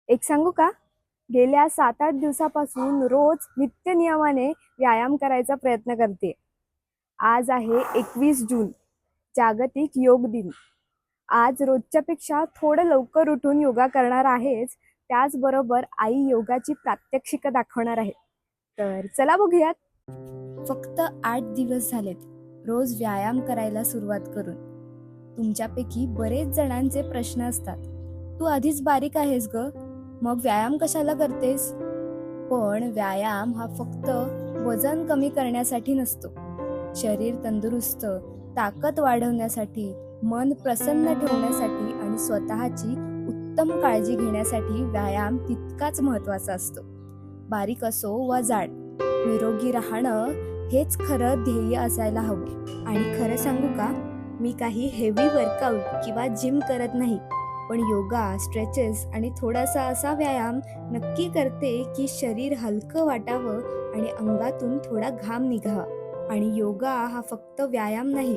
एक सांगू का? गेल्या 7-8 दिवसापासून रोज नित्य नियमाने व्यायाम करायचा प्रयत्न करते. आज आहे 21 जून, जागतिक योग दिन. आज रोजच्यापेक्षा थोडं लवकर उठून योगा करणार आहेच. त्याचबरोबर आई योगाची प्रात्यक्षिकं दाखवणार आहे. तर चला बघूयात. फक्त 8 दिवस झालेत रोज व्यायाम करायला सुरुवात करून. तुमच्यापैकी बरेच जणांचे प्रश्न असतात, तू आधीच बारीक आहेस ग, मग व्यायाम कशाला करतेस? पण व्यायाम हा फक्त वजन कमी करण्यासाठी नसतो. शरीर तंदुरुस्त, ताकद वाढवण्यासाठी, मन प्रसन्न ठेवण्यासाठी आणि स्वतःची उत्तम काळजी घेण्यासाठी व्यायाम तितकाच महत्त्वाचा असतो. बारीक असो वा जाड, निरोगी राहणं हेच खरं ध्येय असायला हवं. आणि खरं सांगू का, मी काही हेवी वर्कआउट किंवा जिम करत नाही, पण योगा, स्ट्रेचेस आणि थोडासा असा व्यायाम नक्की करते की शरीर हलकं वाटावं आणि अंगातून थोडा घाम निघावा. आणि योगा हा फक्त व्यायाम नाही,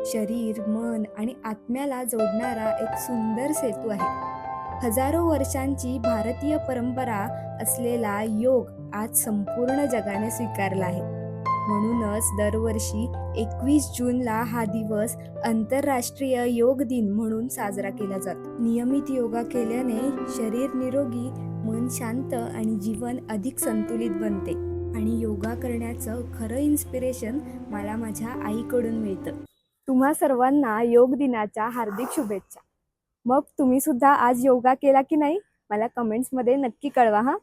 शरीर, मन आणि आत्म्याला जोडणारा एक सुंदर सेतू आहे. हजारो वर्षांची भारतीय परंपरा असलेला योग आज संपूर्ण जगाने स्वीकारला आहे. म्हणूनच दरवर्षी 21 जूनला हा दिवस आंतरराष्ट्रीय योग दिन म्हणून साजरा केला जातो. नियमित योगा केल्याने शरीर निरोगी, मन शांत आणि जीवन अधिक संतुलित बनते. आणि योगा करण्याचं खरं इन्स्पिरेशन मला माझ्या आईकडून मिळतं. तुम्हा सर्वांना योग दिनाच्या हार्दिक शुभेच्छा. मग तुम्ही सुद्धा आज योगा केला की नाही? मला कमेंट्समध्ये नक्की कळवा हा.